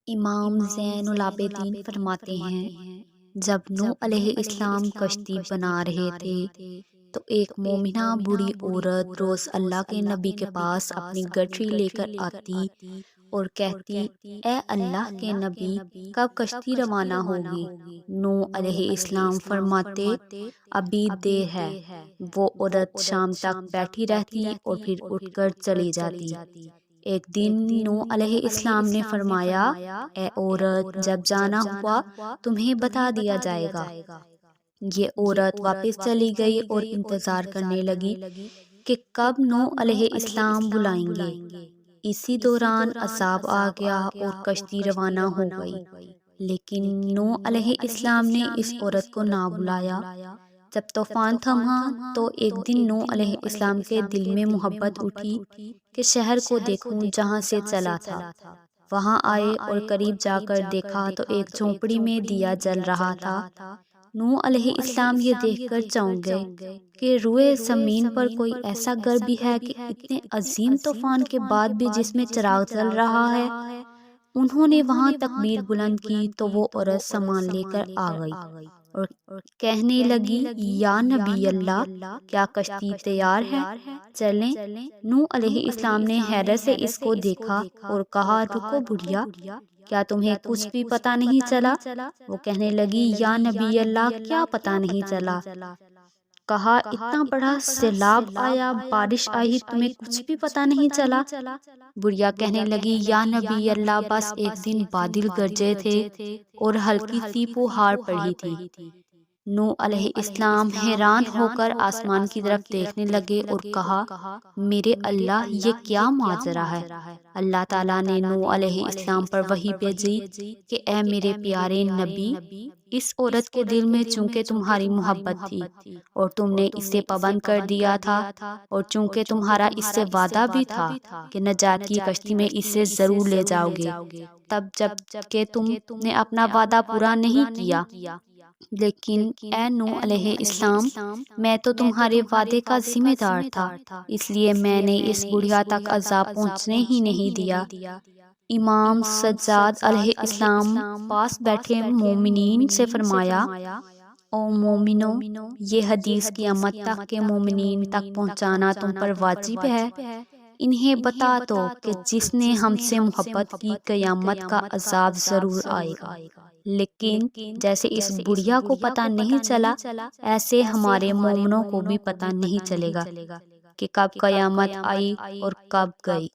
امام زین العابدین فرماتے ہیں، جب نوح علیہ السلام کشتی بنا رہے تھے تو ایک مومنہ بوڑھی عورت روز اللہ کے نبی کے پاس اپنی گٹھری لے کر آتی اور کہتی، اے اللہ کے نبی، کب کشتی روانہ ہوگی؟ نوح علیہ السلام فرماتے، ابھی دیر ہے۔ وہ عورت شام تک بیٹھی رہتی اور پھر اٹھ کر چلی جاتی۔ ایک دن نوح علیہ السلام نے فرمایا، اے عورت، جب جانا ہوا تمہیں بتا دیا جائے گا۔ یہ عورت واپس چلی گئی اور انتظار کرنے لگی کہ کب نوح علیہ السلام بلائیں گے۔ اسی دوران عذاب آ گیا اور کشتی روانہ ہو گئی، لیکن نوح علیہ السلام نے اس عورت کو نہ بلایا۔ جب طوفان تھما تو ایک دن نوح علیہ السلام کے دل میں محبت اٹھی کہ شہر کو دیکھوں جہاں سے چلا تھا۔ وہاں آئے اور قریب جا کر دیکھا تو ایک جھونپڑی میں دیا جل رہا تھا۔ نوح علیہ السلام یہ دیکھ کر چونک گئے کہ روئے زمین پر کوئی ایسا گھر بھی ہے کہ اتنے عظیم طوفان کے بعد بھی جس میں چراغ جل رہا ہے۔ انہوں نے وہاں تکبیر بلند کی تو وہ عورت سامان لے کر آ گئی اور کہنے لگی، یا نبی اللہ، کیا کشتی تیار ہے؟ چلیں۔ نوح علیہ السلام نے حیرت سے اس کو دیکھا اور کہا، رکو بڑھیا، کیا تمہیں کچھ بھی پتہ نہیں چلا؟ وہ کہنے لگی، یا نبی اللہ، کیا پتہ نہیں چلا؟ کہا، اتنا بڑا سیلاب آیا، بارش آئی، تمہیں کچھ بھی پتہ نہیں چلا؟ بڑھیا کہنے لگی، یا نبی اللہ، بس ایک دن بادل گرجے تھے اور ہلکی سی پھوہار پڑی تھی۔ نوح علیہ السلام حیران ہو کر آسمان کی طرف دیکھنے لگے اور کہا، میرے اللہ، یہ کیا ماجرا ہے؟ اللہ تعالیٰ نے نوح علیہ السلام پر وحی بھیجی کہ اے میرے پیارے نبی، اس عورت کے دل میں چونکہ تمہاری محبت تھی اور تم نے اسے پابند کر دیا تھا، اور چونکہ تمہارا اس سے وعدہ بھی تھا کہ نجات کی کشتی میں اسے ضرور لے جاؤ گے، تب جب کہ تم نے اپنا وعدہ پورا نہیں کیا۔ لیکن اے نوح علیہ السلام، میں تو تمہارے وعدے کا ذمہ دار تھا، اس لیے میں نے اس بڑھیا تک عذاب پہنچنے ہی نہیں دیا۔ امام سجاد علیہ السلام پاس بیٹھے مومنین سے فرمایا، او مومنو، یہ حدیث قیامت تک کے مومنین تک پہنچانا تم پر واجب ہے۔ انہیں بتا دو کہ جس نے ہم سے محبت کی، قیامت کا عذاب ضرور آئے گا، لیکن جیسے اس بڑھیا کو پتہ نہیں چلا، ایسے ہمارے مومنوں کو بھی پتہ نہیں چلے گا کہ کب قیامت آئی اور کب گئی۔